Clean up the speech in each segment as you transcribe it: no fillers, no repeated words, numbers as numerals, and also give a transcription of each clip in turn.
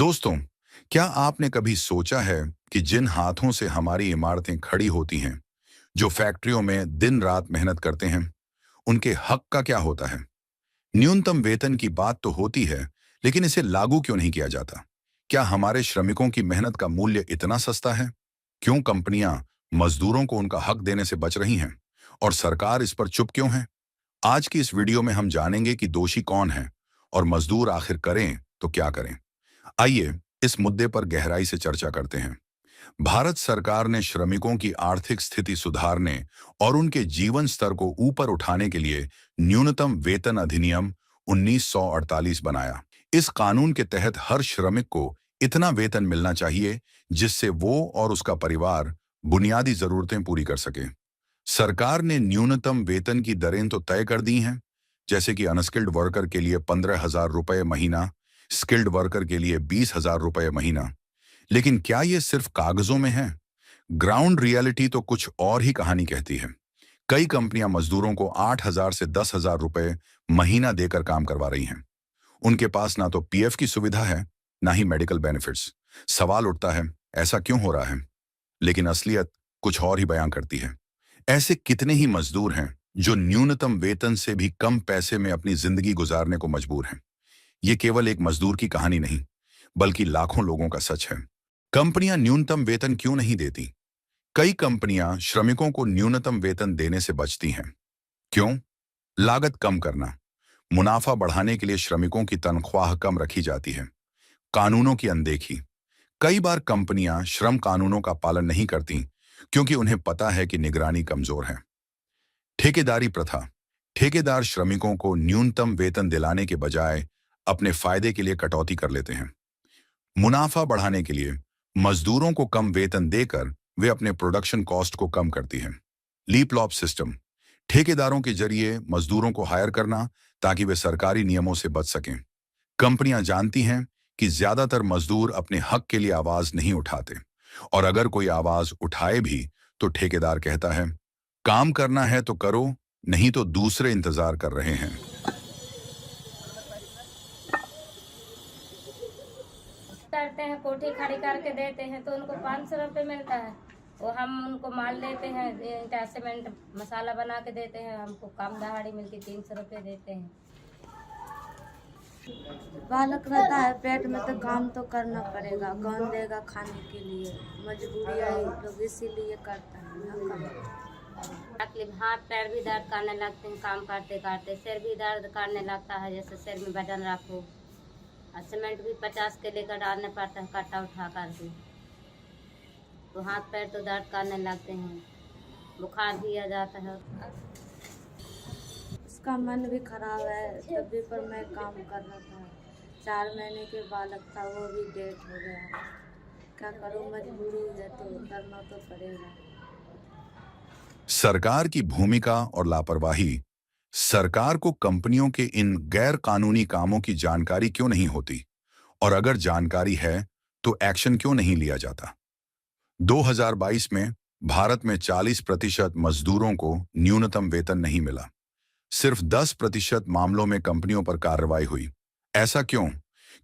दोस्तों, क्या आपने कभी सोचा है कि जिन हाथों से हमारी इमारतें खड़ी होती हैं, जो फैक्ट्रियों में दिन रात मेहनत करते हैं, उनके हक का क्या होता है? न्यूनतम वेतन की बात तो होती है, लेकिन इसे लागू क्यों नहीं किया जाता? क्या हमारे श्रमिकों की मेहनत का मूल्य इतना सस्ता है? क्यों कंपनियां मजदूरों को उनका हक देने से बच रही हैं? और सरकार इस पर चुप क्यों है? आज की इस वीडियो में हम जानेंगे कि दोषी कौन है और मजदूर आखिर करें तो क्या करें। आइए इस मुद्दे पर गहराई से चर्चा करते हैं। भारत सरकार ने श्रमिकों की आर्थिक स्थिति सुधारने और उनके जीवन स्तर को ऊपर उठाने के लिए न्यूनतम वेतन अधिनियम 1948 बनाया। इस कानून के तहत हर श्रमिक को इतना वेतन मिलना चाहिए जिससे वो और उसका परिवार बुनियादी जरूरतें पूरी कर सके। सरकार ने न्यूनतम वेतन की दरें तो तय कर दी हैं, जैसे कि अनस्किल्ड वर्कर के लिए 15,000 रुपये महीना, स्किल्ड वर्कर के लिए 20,000 रुपये महीना। लेकिन क्या ये सिर्फ कागजों में है? ग्राउंड रियलिटी तो कुछ और ही कहानी कहती है। कई कंपनियां मजदूरों को 8,000 से 10,000 रुपये महीना देकर काम करवा रही हैं। उनके पास ना तो पीएफ की सुविधा है, ना ही मेडिकल बेनिफिट्स। सवाल उठता है, ऐसा क्यों हो रहा है? लेकिन असलियत कुछ और ही बयां करती है। ऐसे कितने ही मजदूर हैं जो न्यूनतम वेतन से भी कम पैसे में अपनी जिंदगी गुजारने को मजबूर हैं। ये केवल एक मजदूर की कहानी नहीं, बल्कि लाखों लोगों का सच है। कंपनियां न्यूनतम वेतन क्यों नहीं देती? कई कंपनियां श्रमिकों को न्यूनतम वेतन देने से बचती हैं। क्यों? लागत कम करना, मुनाफा बढ़ाने के लिए श्रमिकों की तनख्वाह कम रखी जाती है। कानूनों की अनदेखी, कई बार कंपनियां श्रम कानूनों का पालन नहीं करती क्योंकि उन्हें पता है कि निगरानी कमजोर है। ठेकेदारी प्रथा, ठेकेदार श्रमिकों को न्यूनतम वेतन दिलाने के बजाय अपने फायदे के लिए कटौती कर लेते हैं। मुनाफा बढ़ाने के लिए मजदूरों को कम वेतन देकर वे अपने प्रोडक्शन कॉस्ट को कम करती हैं। लीप लॉप सिस्टम, ठेकेदारों के जरिए मजदूरों को हायर करना ताकि वे सरकारी नियमों से बच सकें। कंपनियां जानती हैं कि ज्यादातर मजदूर अपने हक के लिए आवाज नहीं उठाते, और अगर कोई आवाज उठाए भी तो ठेकेदार कहता है, काम करना है तो करो, नहीं तो दूसरे इंतजार कर रहे हैं। करते हैं, कोठी खड़ी करके देते हैं तो उनको 500 रुपये मिलता है। वो हम उनको माल देते हैं, ईंटा सीमेंट मसाला बना के देते हैं, हमको कम दहाड़ी मिलती, 300 रुपये देते हैं। बालक रहता है पेट में तो काम तो करना पड़ेगा, कौन देगा खाने के लिए? मजबूरी आई लोग इसीलिए करता है ना काम। तकलीफ, हाथ पैर भी दर्द करने लगते हैं, काम करते करते सिर भी दर्द करने लगता है, जैसे सिर में वजन रखो। और सीमेंट भी 50 के लेकर डालने पड़ता है, कट्टा उठा करके, तो हाथ पैर तो दर्द करने लगते हैं, बुखार भी आ जाता है। उसका मन भी खराब है, तभी पर मैं काम कर रहा था। 4 महीने के बालक था, वो भी डेथ हो गया। क्या करूँ, मजबूरी है तो करना तो पड़ेगा। सरकार की भूमिका और लापरवाही। सरकार को कंपनियों के इन गैर कानूनी कामों की जानकारी क्यों नहीं होती? और अगर जानकारी है तो एक्शन क्यों नहीं लिया जाता? 2022 में भारत में 40% मजदूरों को न्यूनतम वेतन नहीं मिला। सिर्फ 10% मामलों में कंपनियों पर कार्रवाई हुई। ऐसा क्यों?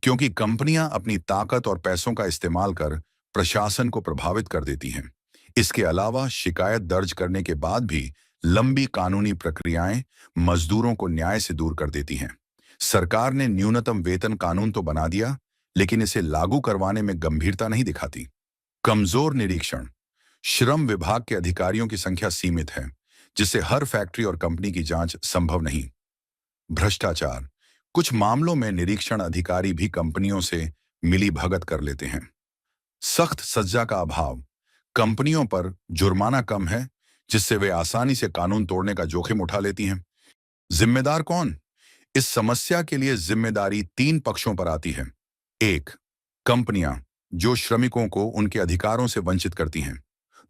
क्योंकि कंपनियां अपनी ताकत और पैसों का इस्तेमाल कर प्रशासन को प्रभावित कर देती हैं। इसके अलावा शिकायत दर्ज करने के बाद भी लंबी कानूनी प्रक्रियाएं मजदूरों को न्याय से दूर कर देती हैं। सरकार ने न्यूनतम वेतन कानून तो बना दिया, लेकिन इसे लागू करवाने में गंभीरता नहीं दिखाती। कमजोर निरीक्षण, श्रम विभाग के अधिकारियों की संख्या सीमित है, जिससे हर फैक्ट्री और कंपनी की जांच संभव नहीं। भ्रष्टाचार, कुछ मामलों में निरीक्षण अधिकारी भी कंपनियों से मिली भगत कर लेते हैं। सख्त सजा का अभाव, कंपनियों पर जुर्माना कम है, जिससे वे आसानी से कानून तोड़ने का जोखिम उठा लेती हैं। जिम्मेदार कौन? इस समस्या के लिए जिम्मेदारी 3 पक्षों पर आती है। 1, कंपनियां जो श्रमिकों को उनके अधिकारों से वंचित करती हैं।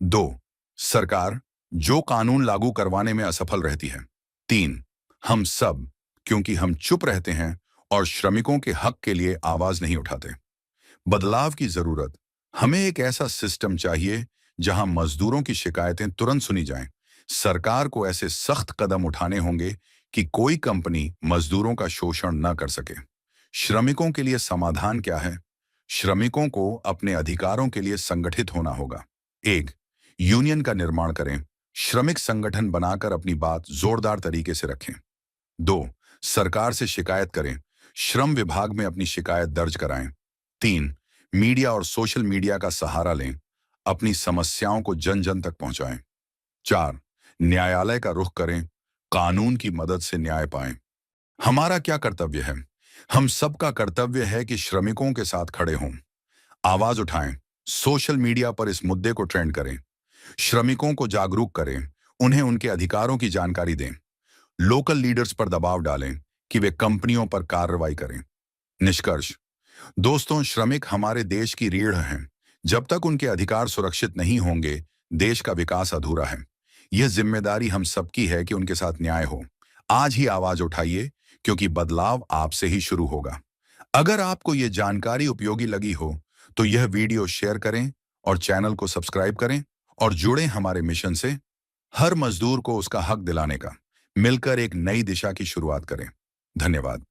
2, सरकार जो कानून लागू करवाने में असफल रहती है। 3, हम सब, क्योंकि हम चुप रहते हैं और श्रमिकों के हक के लिए आवाज नहीं उठाते। बदलाव की जरूरत। हमें एक ऐसा सिस्टम चाहिए जहां मजदूरों की शिकायतें तुरंत सुनी जाएं। सरकार को ऐसे सख्त कदम उठाने होंगे कि कोई कंपनी मजदूरों का शोषण न कर सके। श्रमिकों के लिए समाधान क्या है? श्रमिकों को अपने अधिकारों के लिए संगठित होना होगा। 1. यूनियन का निर्माण करें। श्रमिक संगठन बनाकर अपनी बात जोरदार तरीके से रखें। 2. सरकार से शिकायत करें। श्रम विभाग में अपनी शिकायत दर्ज कराएं। 3. मीडिया और सोशल मीडिया का सहारा लें। अपनी समस्याओं को जन जन तक पहुंचाएं। 4. न्यायालय का रुख करें। कानून की मदद से न्याय पाएं। हमारा क्या कर्तव्य है? हम सबका कर्तव्य है कि श्रमिकों के साथ खड़े हों, आवाज उठाएं, सोशल मीडिया पर इस मुद्दे को ट्रेंड करें, श्रमिकों को जागरूक करें, उन्हें उनके अधिकारों की जानकारी दें, लोकल लीडर्स पर दबाव डालें कि वे कंपनियों पर कार्रवाई करें। निष्कर्ष, दोस्तों, श्रमिक हमारे देश की रीढ़ हैं। जब तक उनके अधिकार सुरक्षित नहीं होंगे, देश का विकास अधूरा है। यह जिम्मेदारी हम सबकी है कि उनके साथ न्याय हो। आज ही आवाज उठाइए, क्योंकि बदलाव आपसे ही शुरू होगा। अगर आपको यह जानकारी उपयोगी लगी हो, तो यह वीडियो शेयर करें और चैनल को सब्सक्राइब करें और जुड़ें हमारे मिशन से, हर मजदूर को उसका हक दिलाने का। मिलकर एक नई दिशा की शुरुआत करें। धन्यवाद।